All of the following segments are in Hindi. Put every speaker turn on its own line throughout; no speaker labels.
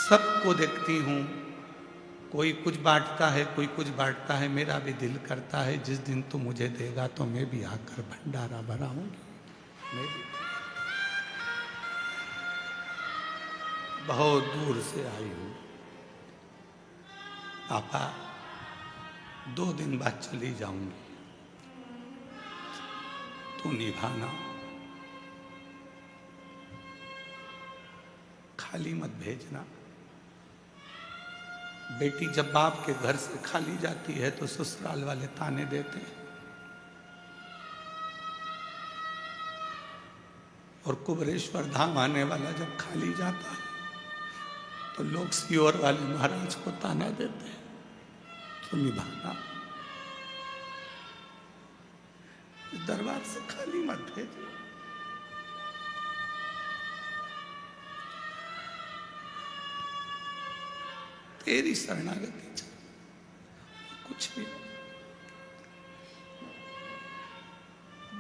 सबको देखती हूँ, कोई कुछ बांटता है, कोई कुछ बांटता है। मेरा भी दिल करता है जिस दिन तू मुझे देगा तो मैं भी आकर भंडारा भराऊंगी। मैं भी बहुत दूर से आई हूँ पापा, 2 दिन बाद चली जाऊंगी, तू निभाना, खाली मत भेजना। बेटी जब बाप के घर से खाली जाती है तो ससुराल वाले ताने देते हैं, और कुबरेश्वर धाम आने वाला जब खाली जाता है तो लोग सीओर वाले महाराज को ताना देते हैं। तो निभाना, दरबार से खाली मत भेजना। तेरी शरणागति चाहिए, कुछ भी।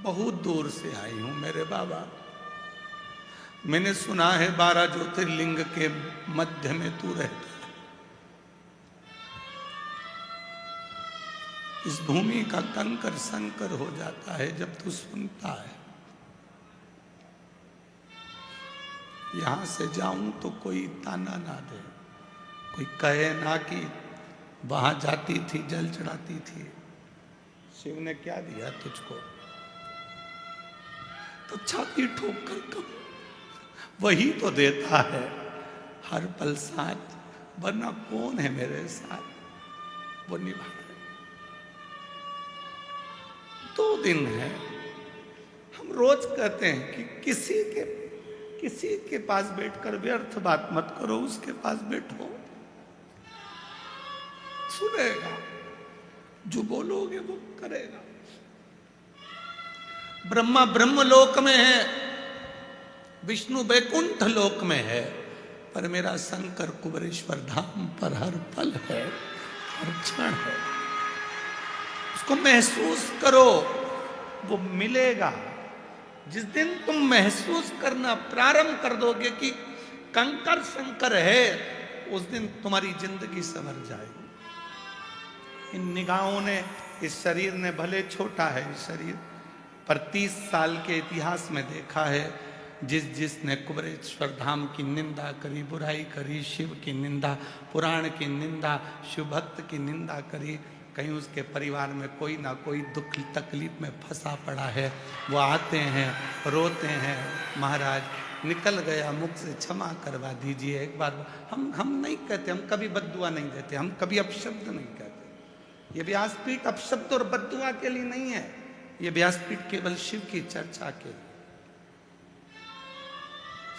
बहुत दूर से आई हूं मेरे बाबा। मैंने सुना है 12 ज्योतिर्लिंग के मध्य में तू रहता है। इस भूमि का कंकर संकर हो जाता है जब तू सुनता है। यहां से जाऊं तो कोई ताना ना दे, कोई कहे ना कि वहां जाती थी, जल चढ़ाती थी। शिव ने क्या दिया तुझको? तो छाती ठोक कर कब, वही तो देता है हर पल साथ, वरना कौन है मेरे साथ वो निभा रहे। 2 दिन है। हम रोज कहते हैं कि किसी के पास बैठकर व्यर्थ बात मत करो, उसके पास बैठो, सुनेगा, जो बोलोगे वो करेगा। ब्रह्मा ब्रह्मलोक में है, विष्णु बैकुंठ लोक में है, पर मेरा शंकर कुबरेश्वर धाम पर हर पल है, हर क्षण है। उसको महसूस करो, वो मिलेगा। जिस दिन तुम महसूस करना प्रारंभ कर दोगे कि कंकर शंकर है, उस दिन तुम्हारी जिंदगी संवर जाएगी। इन निगाहों ने, इस शरीर ने, भले छोटा है इस शरीर, पर 30 साल के इतिहास में देखा है, जिसने कुबरेश्वर धाम की निंदा करी, बुराई करी, शिव की निंदा, पुराण की निंदा, शिव भक्त की निंदा करी, कहीं उसके परिवार में कोई ना कोई दुख तकलीफ में फंसा पड़ा है। वो आते हैं, रोते हैं, महाराज निकल गया मुख से, क्षमा करवा दीजिए। एक बार हम नहीं कहते, हम कभी बद्दुआ नहीं देते, हम कभी अपशब्द नहीं कहते। ये व्यासपीठ अपशब्द और बद्दुआ के लिए नहीं है, ये व्यासपीठ केवल शिव की चर्चा के लिए।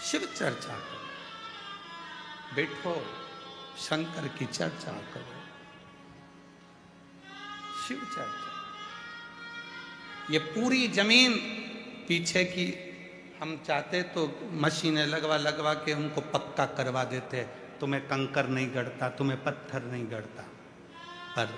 शिव चर्चा करो, बैठो, शंकर की चर्चा करो, शिव चर्चा। ये पूरी जमीन पीछे की हम चाहते तो मशीनें लगवा के उनको पक्का करवा देते, तुम्हें कंकर नहीं गड़ता, तुम्हें पत्थर नहीं गड़ता। पर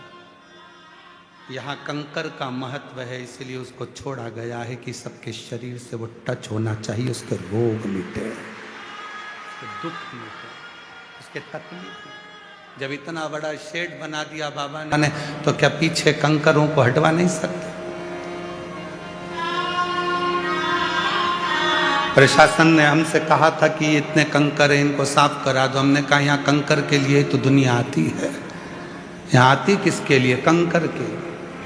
यहाँ कंकर का महत्व है, इसलिए उसको छोड़ा गया है कि सबके शरीर से वो टच होना चाहिए, उसके रोग मिटे, उसके दुख मिटे, उसके तकलीफ मिटे। जब इतना बड़ा शेड बना दिया बाबा ने, तो क्या पीछे कंकरों को हटवा नहीं सकते? प्रशासन ने हमसे कहा था कि इतने कंकर हैं, इनको साफ करा दो। हमने कहा यहाँ कंकर के लिए तो दुनिया आती है, यहाँ आती किसके लिए? कंकर के।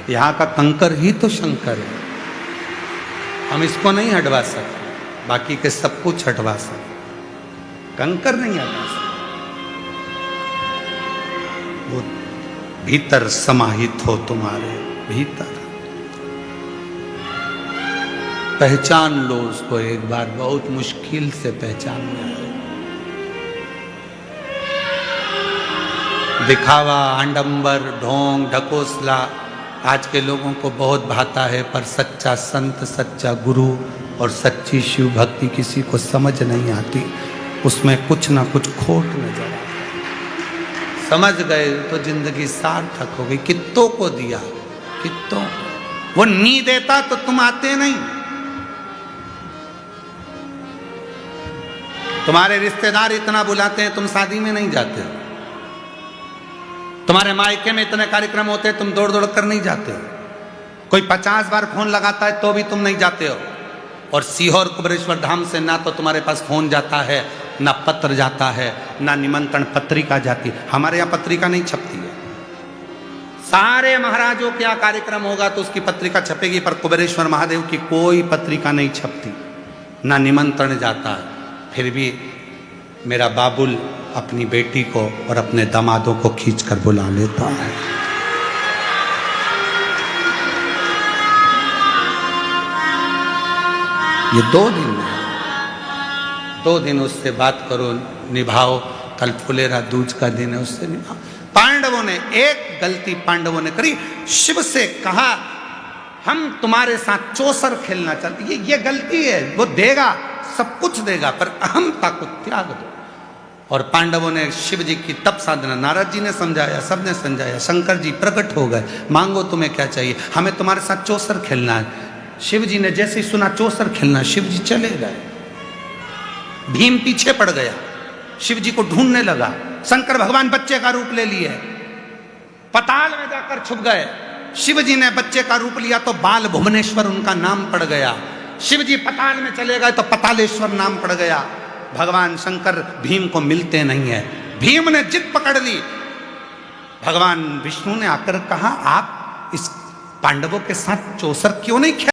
यहाँ का कंकर ही तो शंकर है, हम इसको नहीं हटवा सकते, बाकी के सब कुछ हटवा सकते, कंकर नहीं हटवा सकते। वो भीतर समाहित हो, तुम्हारे भीतर पहचान लो उसको एक बार, बहुत मुश्किल से पहचान में आए। दिखावा, आडंबर, ढोंग, ढकोसला आज के लोगों को बहुत भाता है, पर सच्चा संत, सच्चा गुरु और सच्ची शिव भक्ति किसी को समझ नहीं आती। उसमें कुछ ना कुछ खोट नजर आता है। समझ गए तो जिंदगी सार्थक हो गई। कित्तों को दिया, कित्तों वो नहीं देता तो तुम आते नहीं। तुम्हारे रिश्तेदार इतना बुलाते हैं, तुम शादी में नहीं जाते हो। तुम्हारे मायके में इतने कार्यक्रम होते हैं, तुम दौड़ दौड़ कर नहीं जाते हो। कोई 50 बार फोन लगाता है तो भी तुम नहीं जाते हो। और सीहोर कुबेरेश्वर धाम से ना तो तुम्हारे पास फोन जाता है, ना पत्र जाता है, ना निमंत्रण पत्रिका जाती। हमारे यहाँ पत्रिका नहीं छपती है। सारे महाराजों के यहाँ कार्यक्रम होगा तो उसकी पत्रिका छपेगी, पर कुबेरेश्वर महादेव की कोई पत्रिका नहीं छपती, ना निमंत्रण जाता है। फिर भी मेरा बाबुल अपनी बेटी को और अपने दामादों को खींच कर बुला लेता है। ये 2 दिन है, 2 दिन उससे बात करो, निभाओ। कल फुलेरा दूज का दिन है, उससे निभाओ। पांडवों ने एक गलती पांडवों ने करी, शिव से कहा हम तुम्हारे साथ चौसर खेलना चाहते। ये गलती है। वो देगा, सब कुछ देगा, पर अहंता को त्याग दो। और पांडवों ने शिव जी की तप साधना, नारद जी ने समझाया, सबने समझाया, शंकर जी प्रकट हो गए, मांगो तुम्हें क्या चाहिए, हमें तुम्हारे साथ चौसर खेलना है। शिव जी ने जैसे ही सुना चौसर खेलना, शिव जी चले गए। भीम पीछे पड़ गया, शिव जी को ढूंढने लगा। शंकर भगवान बच्चे का रूप ले लिए, पताल में जाकर छुप गए। शिव जी ने बच्चे का रूप लिया तो बाल भुवनेश्वर उनका नाम पड़ गया। शिव जी पताल में चले गए तो पतालेश्वर नाम पड़ गया। भगवान शंकर भीम को मिलते नहीं है। भीम ने जिद पकड़ ली। भगवान विष्णु ने आकर कहा आप इस पांडवों के साथ चौसर क्यों नहीं खेल